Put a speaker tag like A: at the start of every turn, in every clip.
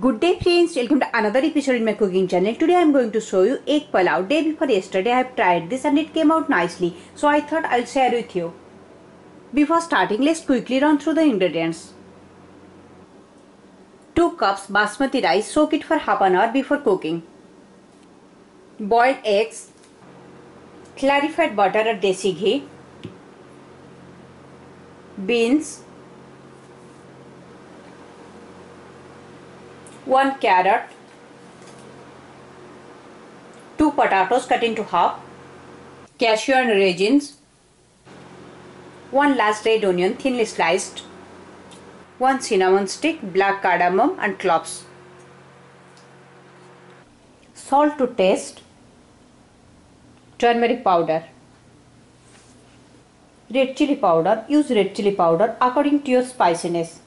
A: Good day friends, welcome to another episode in my cooking channel. Today I am going to show you egg pulao. Day before yesterday I have tried this and it came out nicely. So I thought I'll share with you. Before starting, let's quickly run through the ingredients. 2 cups basmati rice, soak it for half an hour before cooking. Boiled eggs, clarified butter or desi ghee, beans, 1 carrot, 2 potatoes cut into half, cashew and raisins, 1 large red onion thinly sliced, 1 cinnamon stick, black cardamom and cloves, salt to taste, turmeric powder, red chili powder. Use red chili powder according to your spiciness.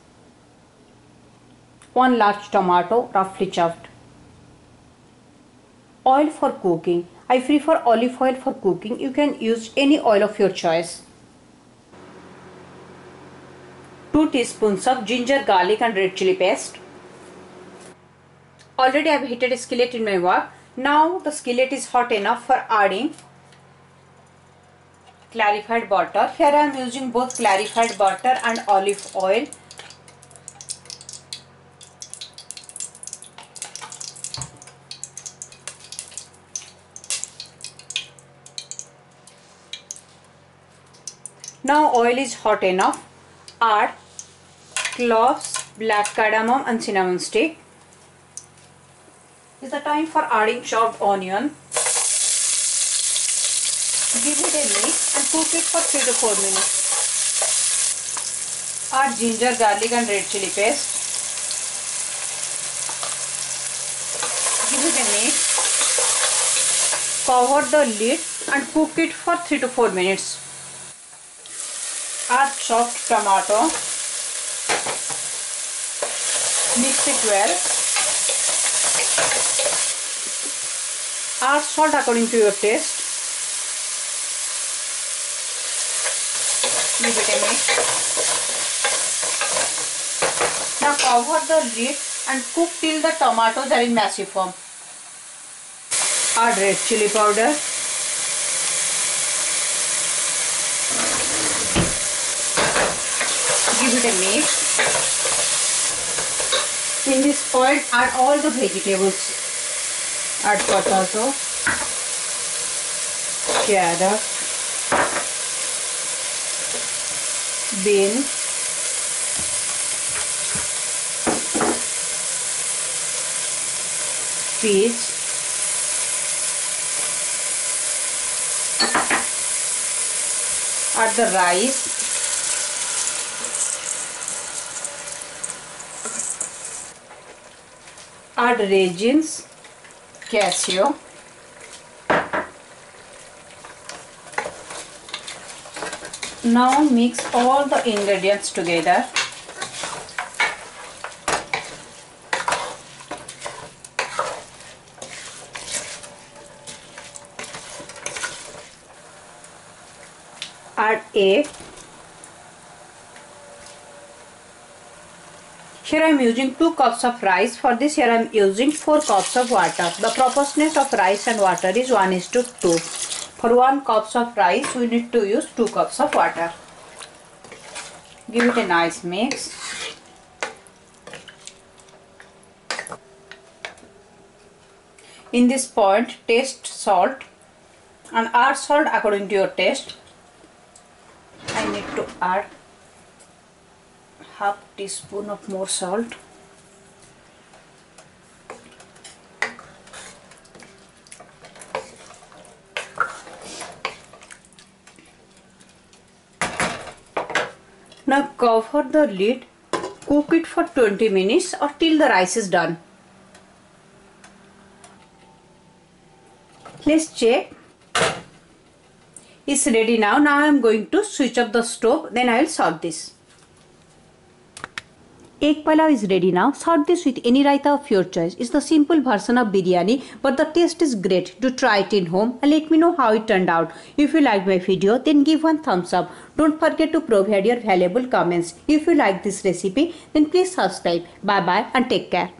A: 1 large tomato roughly chopped. Oil for cooking. I prefer olive oil for cooking. You can use any oil of your choice. 2 teaspoons of ginger, garlic and red chili paste. Already I have heated a skillet in my wok. Now the skillet is hot enough for adding clarified butter. Here I am using both clarified butter and olive oil. Now oil is hot enough. Add cloves, black cardamom and cinnamon stick. It's the time for adding chopped onion. Give it a mix and cook it for 3 to 4 minutes. Add ginger, garlic and red chili paste. Give it a mix. Cover the lid and cook it for 3 to 4 minutes. Add chopped tomato, mix it well, add salt according to your taste, give it a mix. Now cover the lid and cook till the tomatoes are in massive form. Add red chili powder, give it a mix. In this point, add all the vegetables. Add potato, carrot, bean, peas, add the rice, add raisins, cashew, now mix all the ingredients together. Add egg. Here I am using 2 cups of rice. For this here I am using 4 cups of water. The proportionate of rice and water is 1:2. For 1 cups of rice we need to use 2 cups of water. Give it a nice mix. In this point taste salt and add salt according to your taste. I need to add half teaspoon of more salt. Now cover the lid, cook it for 20 minutes or till the rice is done. Let's check. It's ready now. Now I am going to switch off the stove, then I will serve this. Egg pulao is ready now. Serve this with any raita of your choice. It's the simple version of biryani, but the taste is great. Do try it in home and let me know how it turned out. If you liked my video, then give one thumbs up. Don't forget to provide your valuable comments. If you like this recipe, then please subscribe. Bye bye and take care.